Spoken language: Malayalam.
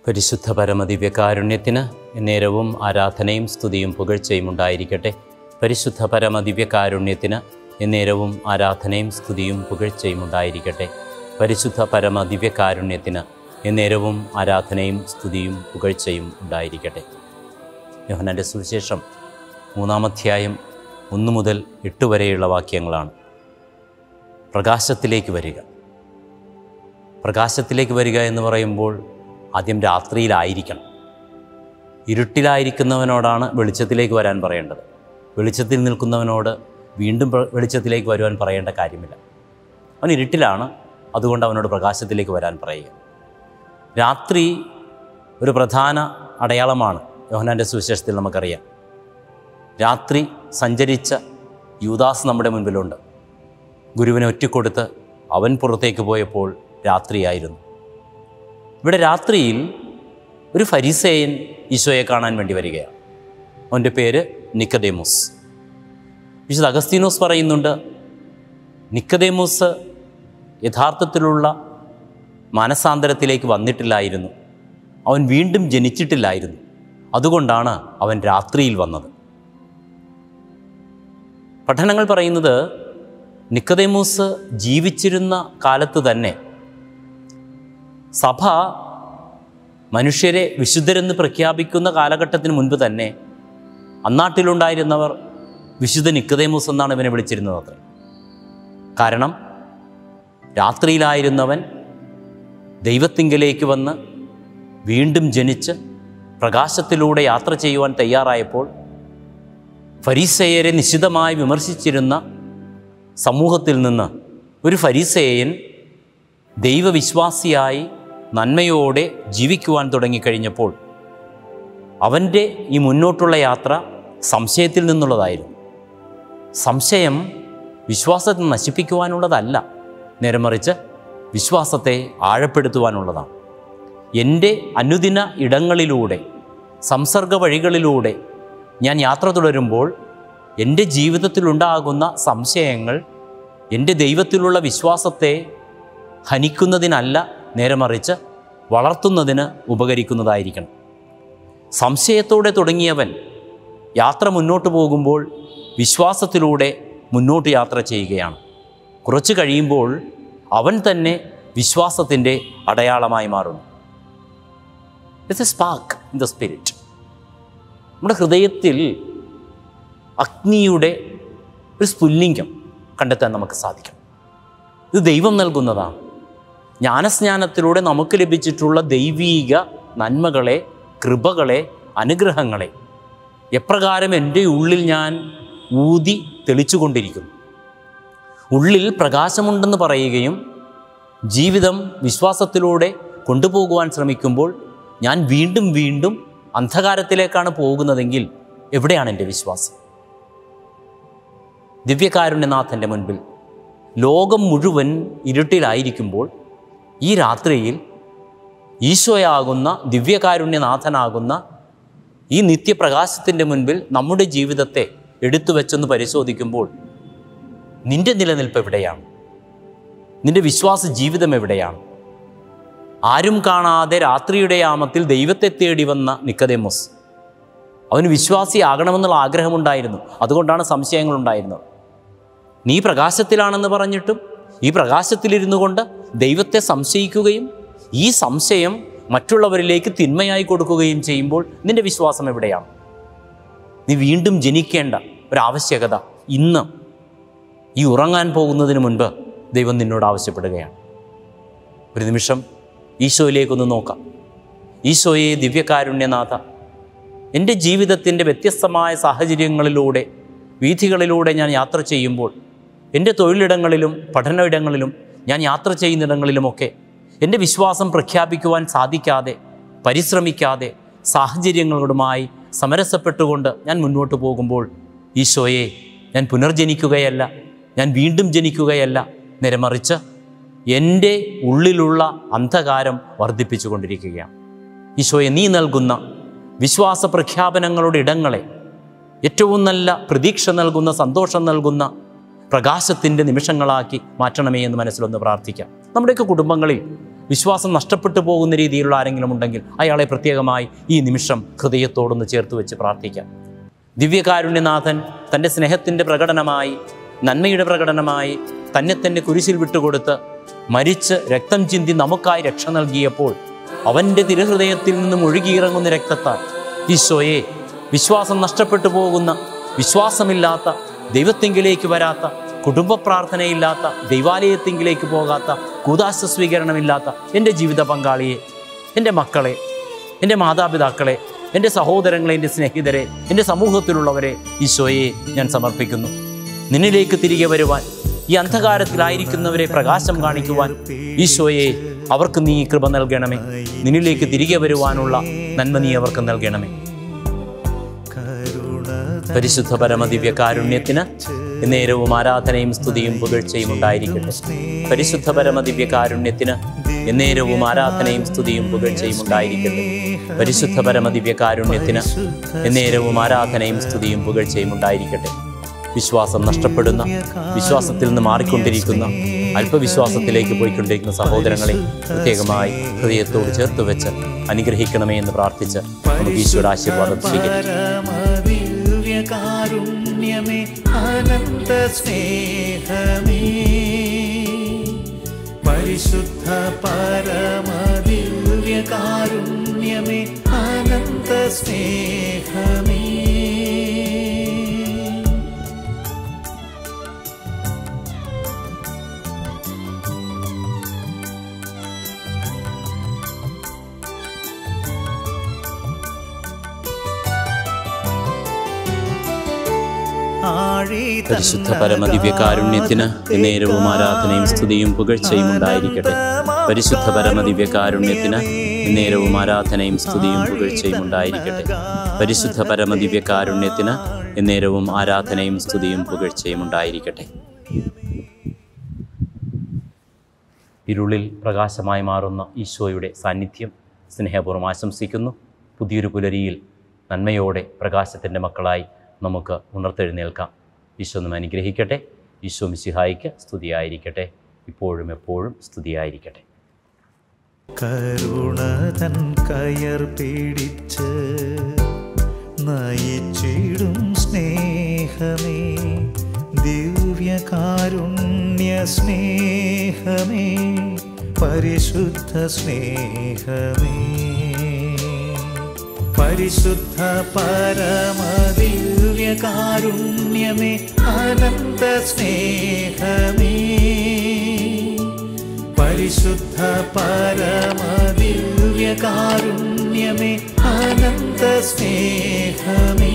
പരിശുദ്ധ പരമദിവ്യകാരുണ്യത്തിന് നേരവും ആരാധനയും സ്തുതിയും പുകഴ്ചയും ഉണ്ടായിരിക്കട്ടെ. പരിശുദ്ധ പരമദിവ്യകാരുണ്യത്തിന് നേരവും ആരാധനയും സ്തുതിയും പുകഴ്ചയും ഉണ്ടായിരിക്കട്ടെ. പരിശുദ്ധ പരമദിവ്യകാരുണ്യത്തിന് നേരവും ആരാധനയും സ്തുതിയും പുകഴ്ചയും ഉണ്ടായിരിക്കട്ടെ. യോഹന്നാൻ്റെ സുവിശേഷം 3-ാം അധ്യായം 1 മുതൽ 8 വരെയുള്ള വാക്യങ്ങളാണ്. പ്രകാശത്തിലേക്ക് വരിക. പ്രകാശത്തിലേക്ക് വരിക എന്ന് പറയുമ്പോൾ ആദ്യം രാത്രിയിലായിരിക്കണം. ഇരുട്ടിലായിരിക്കുന്നവനോടാണ് വെളിച്ചത്തിലേക്ക് വരാൻ പറയേണ്ടത്. വെളിച്ചത്തിൽ നിൽക്കുന്നവനോട് വീണ്ടും വെളിച്ചത്തിലേക്ക് വരുവാൻ പറയേണ്ട കാര്യമില്ല. അവൻ ഇരുട്ടിലാണ്, അതുകൊണ്ട് അവനോട് പ്രകാശത്തിലേക്ക് വരാൻ പറയുക. രാത്രി ഒരു പ്രധാന അടയാളമാണ്. യോഹന്നാൻ്റെ സുവിശേഷത്തിൽ നമുക്കറിയാം, രാത്രി സഞ്ചരിച്ച യൂദാസ് നമ്മുടെ മുൻപിലുണ്ട്. ഗുരുവിനെ ഒറ്റിക്കൊടുത്ത് അവൻ പുറത്തേക്ക് പോയപ്പോൾ രാത്രിയായിരുന്നു. ഇവിടെ രാത്രിയിൽ ഒരു ഫരിസേയൻ ഈശോയെ കാണാൻ വേണ്ടി വരികയാണ്. അവൻ്റെ പേര് നിക്കദേമോസ്. വിശുദ്ധ അഗസ്തീനോസ് പറയുന്നുണ്ട്, നിക്കദേമോസ് യഥാർത്ഥത്തിലുള്ള മാനസാന്തരത്തിലേക്ക് വന്നിട്ടില്ലായിരുന്നു, അവൻ വീണ്ടും ജനിച്ചിട്ടില്ലായിരുന്നു. അതുകൊണ്ടാണ് അവൻ രാത്രിയിൽ വന്നത്. പഠനങ്ങൾ പറയുന്നത് നിക്കദേമോസ് ജീവിച്ചിരുന്ന കാലത്ത് തന്നെ സഭ മനുഷ്യരെ വിശുദ്ധരെന്ന് പ്രഖ്യാപിക്കുന്ന കാലഘട്ടത്തിന് മുൻപ് തന്നെ അന്നാട്ടിലുണ്ടായിരുന്നവർ വിശുദ്ധ നിക്കദേമോസ് എന്നാണ് ഇവനെ വിളിച്ചിരുന്നത് അത്ര. കാരണം രാത്രിയിലായിരുന്നവൻ ദൈവത്തിങ്കലേക്ക് വന്ന് വീണ്ടും ജനിച്ച് പ്രകാശത്തിലൂടെ യാത്ര ചെയ്യുവാൻ തയ്യാറായപ്പോൾ ഫരീസേയരെ നിശിതമായി വിമർശിച്ചിരുന്ന സമൂഹത്തിൽ നിന്ന് ഒരു ഫരീസേയൻ ദൈവവിശ്വാസിയായി നന്മയോടെ ജീവിക്കുവാൻ തുടങ്ങിക്കഴിഞ്ഞപ്പോൾ അവൻ്റെ ഈ മുന്നോട്ടുള്ള യാത്ര സംശയത്തിൽ നിന്നുള്ളതായിരുന്നു. സംശയം വിശ്വാസത്തെ നശിപ്പിക്കുവാനുള്ളതല്ല, നേരെ മറിച്ച് വിശ്വാസത്തെ ആഴപ്പെടുത്തുവാനുള്ളതാണ്. എൻ്റെ അനുദിന ഇടങ്ങളിലൂടെ, സംസർഗ വഴികളിലൂടെ ഞാൻ യാത്ര തുടരുമ്പോൾ എൻ്റെ ജീവിതത്തിലുണ്ടാകുന്ന സംശയങ്ങൾ എൻ്റെ ദൈവത്തിലുള്ള വിശ്വാസത്തെ ഹനിക്കുന്നതിനല്ല, നേരെ മറിച്ച് വളർത്തുന്നതിന് ഉപകരിക്കുന്നതായിരിക്കണം. സംശയത്തോടെ തുടങ്ങിയവൻ യാത്ര മുന്നോട്ട് പോകുമ്പോൾ വിശ്വാസത്തിലൂടെ മുന്നോട്ട് യാത്ര ചെയ്യുകയാണ്. കുറച്ച് കഴിയുമ്പോൾ അവൻ തന്നെ വിശ്വാസത്തിൻ്റെ അടയാളമായി മാറുന്നു. It's A spark in the spirit. നമ്മുടെ ഹൃദയത്തിൽ അഗ്നിയുടെ ഒരു സ്ഫുല്ലിംഗം കണ്ടെത്താൻ നമുക്ക് സാധിക്കും. ഇത് ദൈവം നൽകുന്നതാണ്. ജ്ഞാനസ്നാനത്തിലൂടെ നമുക്ക് ലഭിച്ചിട്ടുള്ള ദൈവീക നന്മകളെ, കൃപകളെ, അനുഗ്രഹങ്ങളെ എപ്രകാരം എൻ്റെ ഉള്ളിൽ ഞാൻ ഊതി തെളിച്ചുകൊണ്ടിരിക്കുന്നു. ഉള്ളിൽ പ്രകാശമുണ്ടെന്ന് പറയുകയും ജീവിതം വിശ്വാസത്തിലൂടെ കൊണ്ടുപോകുവാൻ ശ്രമിക്കുമ്പോൾ ഞാൻ വീണ്ടും വീണ്ടും അന്ധകാരത്തിലേക്കാണ് പോകുന്നതെങ്കിൽ എവിടെയാണ് എൻ്റെ വിശ്വാസം? ദിവ്യകാരുണ്യനാഥൻ്റെ മുൻപിൽ ലോകം മുഴുവൻ ഇരുട്ടിലായിരിക്കുമ്പോൾ ഈ രാത്രിയിൽ ഈശോയാകുന്ന ദിവ്യകാരുണ്യനാഥനാകുന്ന ഈ നിത്യപ്രകാശത്തിൻ്റെ മുൻപിൽ നമ്മുടെ ജീവിതത്തെ എടുത്തു വെച്ചൊന്ന് പരിശോധിക്കുമ്പോൾ നിൻ്റെ നിലനിൽപ്പ് എവിടെയാണ്? നിൻ്റെ വിശ്വാസ ജീവിതം എവിടെയാണ്? ആരും കാണാതെ രാത്രിയുടെ യാമത്തിൽ ദൈവത്തെ തേടി വന്ന നിക്കദേമോസ്, അവന് വിശ്വാസിയാകണമെന്നുള്ള ആഗ്രഹമുണ്ടായിരുന്നു. അതുകൊണ്ടാണ് സംശയങ്ങളുണ്ടായിരുന്നത്. നീ പ്രകാശത്തിലാണെന്ന് പറഞ്ഞിട്ടും ഈ പ്രകാശത്തിലിരുന്നു കൊണ്ട് ദൈവത്തെ സംശയിക്കുകയും ഈ സംശയം മറ്റുള്ളവരിലേക്ക് തിന്മയായി കൊടുക്കുകയും ചെയ്യുമ്പോൾ നിൻ്റെ വിശ്വാസം എവിടെയാണ്? നീ വീണ്ടും ജനിക്കേണ്ട ഒരാവശ്യകത ഇന്ന് ഈ ഉറങ്ങാൻ പോകുന്നതിന് മുൻപ് ദൈവം നിന്നോട് ആവശ്യപ്പെടുകയാണ്. ഒരു നിമിഷം ഈശോയിലേക്കൊന്ന് നോക്കാം. ഈശോയെ ദിവ്യകാരുണ്യനാഥ, എൻ്റെ ജീവിതത്തിൻ്റെ വ്യത്യസ്തമായ സാഹചര്യങ്ങളിലൂടെ, വീഥികളിലൂടെ ഞാൻ യാത്ര ചെയ്യുമ്പോൾ, എൻ്റെ തൊഴിലിടങ്ങളിലും പഠനയിടങ്ങളിലും ഞാൻ യാത്ര ചെയ്യുന്നിടങ്ങളിലുമൊക്കെ എൻ്റെ വിശ്വാസം പ്രഖ്യാപിക്കുവാൻ സാധിക്കാതെ, പരിശ്രമിക്കാതെ, സാഹചര്യങ്ങളുമായി സമരസപ്പെട്ടുകൊണ്ട് ഞാൻ മുന്നോട്ട് പോകുമ്പോൾ ഈശോയെ, ഞാൻ പുനർജനിക്കുകയല്ല, ഞാൻ വീണ്ടും ജനിക്കുകയല്ല, നേരെ മറിച്ച് എൻ്റെ ഉള്ളിലുള്ള അന്ധകാരം വർദ്ധിപ്പിച്ചു കൊണ്ടിരിക്കുകയാണ്. ഈശോയെ, നീ നൽകുന്ന വിശ്വാസ പ്രഖ്യാപനങ്ങളുടെ ഇടങ്ങളെ ഏറ്റവും നല്ല പ്രതീക്ഷ നൽകുന്ന, സന്തോഷം നൽകുന്ന പ്രകാശത്തിൻ്റെ നിമിഷങ്ങളാക്കി മാറ്റണമേ എന്ന് മനസ്സിലൊന്ന് പ്രാർത്ഥിക്കാം. നമ്മുടെയൊക്കെ കുടുംബങ്ങളിൽ വിശ്വാസം നഷ്ടപ്പെട്ടു പോകുന്ന രീതിയിലുള്ള ആരെങ്കിലും ഉണ്ടെങ്കിൽ അയാളെ പ്രത്യേകമായി ഈ നിമിഷം ഹൃദയത്തോടൊന്ന് ചേർത്ത് വെച്ച് പ്രാർത്ഥിക്കാം. ദിവ്യകാരുണ്യനാഥൻ തൻ്റെ സ്നേഹത്തിൻ്റെ പ്രകടനമായി, നന്മയുടെ പ്രകടനമായി തന്നെ കുരിശിൽ വിട്ടുകൊടുത്ത് മരിച്ച് രക്തം ചിന്തി നമുക്കായി രക്ഷ നൽകിയപ്പോൾ അവൻ്റെ തിരുഹൃദയത്തിൽ നിന്നും ഒഴുകിയിറങ്ങുന്ന രക്തത്താൽ ഈശോയെ വിശ്വാസം നഷ്ടപ്പെട്ടു പോകുന്ന, വിശ്വാസമില്ലാത്ത, ദൈവത്തിങ്കിലേക്ക് വരാത്ത, കുടുംബ പ്രാർത്ഥനയില്ലാത്ത, ദൈവാലയത്തിങ്കിലേക്ക് പോകാത്ത, കൂദാശ സ്വീകരണമില്ലാത്ത എൻ്റെ ജീവിത പങ്കാളിയെ, എൻ്റെ മക്കളെ, എൻ്റെ മാതാപിതാക്കളെ, എൻ്റെ സഹോദരങ്ങളെ, എൻ്റെ സ്നേഹിതരെ, എൻ്റെ സമൂഹത്തിലുള്ളവരെ ഈശോയെ ഞാൻ സമർപ്പിക്കുന്നു. നിന്നിലേക്ക് തിരികെ വരുവാൻ, ഈ അന്ധകാരത്തിലായിരിക്കുന്നവരെ പ്രകാശം കാണിക്കുവാൻ ഈശോയെ അവർക്ക് നീ കൃപ നൽകണമേ. നിന്നിലേക്ക് തിരികെ വരുവാനുള്ള നന്മ നീ അവർക്ക് നൽകണമേ. പരിശുദ്ധ പരമദിവ്യ കാരുണ്യത്തിന് നേരവും ആരാധനയും സ്തുതിയും പുകഴ്ചയും ഉണ്ടായിരിക്കട്ടെ. പരിശുദ്ധ പരമദിവ്യ കാരുണ്യത്തിന് എന്നേരവും ആരാധനയും സ്തുതിയും പുകഴ്ചയും ഉണ്ടായിരിക്കട്ടെ. പരിശുദ്ധ പരമദിവ്യ കാരുണ്യത്തിന് എന്നേരവും ആരാധനയും സ്തുതിയും പുകഴ്ചയും ഉണ്ടായിരിക്കട്ടെ. വിശ്വാസം നഷ്ടപ്പെടുന്ന, വിശ്വാസത്തിൽ നിന്ന് മാറിക്കൊണ്ടിരിക്കുന്ന, അല്പവിശ്വാസത്തിലേക്ക് പോയിക്കൊണ്ടിരിക്കുന്ന സഹോദരങ്ങളെ പ്രത്യേകമായി ഹൃദയത്തോട് ചേർത്ത് വെച്ച് അനുഗ്രഹിക്കണമേ എന്ന് പ്രാർത്ഥിച്ച് നമുക്ക് ഈശോയുടെ ആശീർവാദം സ്വീകരിക്കാം. പരിശുദ്ധ പരമദിവ്യകാരുണ്യമേ, അനന്ത സ്നേഹമേ. പരിശുദ്ധ പരമദിവ്യ കാരുണ്യത്തിന് നേരവും ആരാധനയും സ്തുതിയും പുകഴ്ചയും ഉണ്ടായിരിക്കട്ടെ. പരിശുദ്ധ പരമദിവ്യ കാരുണ്യത്തിന് നേരവും ആരാധനയും സ്തുതിയും പുകഴ്ചയും ഉണ്ടായിരിക്കട്ടെ. പരിശുദ്ധ പരമദിവ്യ കാരുണ്യത്തിന് നേരവും ആരാധനയും സ്തുതിയും പുകഴ്ചയും ഉണ്ടായിരിക്കട്ടെ. ഇരുളിൽ പ്രകാശമായി മാറുന്ന ഈശോയുടെ സാന്നിധ്യം സ്നേഹപൂർവ്വം ആശംസിക്കുന്നു. പുതിയൊരു പുലരിയിൽ നന്മയോടെ പ്രകാശത്തിൻ്റെ മക്കളായി നമുക്ക് ഉണർത്തെഴുന്നേൽക്കാം. ഈശോ നമ്മെ അനുഗ്രഹിക്കട്ടെ. ഈശോ മിശിഹായിക്ക് സ്തുതിയായിരിക്കട്ടെ, ഇപ്പോഴും എപ്പോഴും സ്തുതിയായിരിക്കട്ടെ. കരുണതൻ കയർ പിടിച്ച് നയിച്ചിടും സ്നേഹമേ, ദിവ്യകാരുണ്യ സ്നേഹമേ, പരിശുദ്ധ സ്നേഹമേ. പരിശുദ്ധ പരമദിവ്യകാരുണ്യമേ, അനന്ത സ്നേഹമേ. പരിശുദ്ധ പരമദിവ്യകാരുണ്യമേ, അനന്ത സ്നേഹമേ.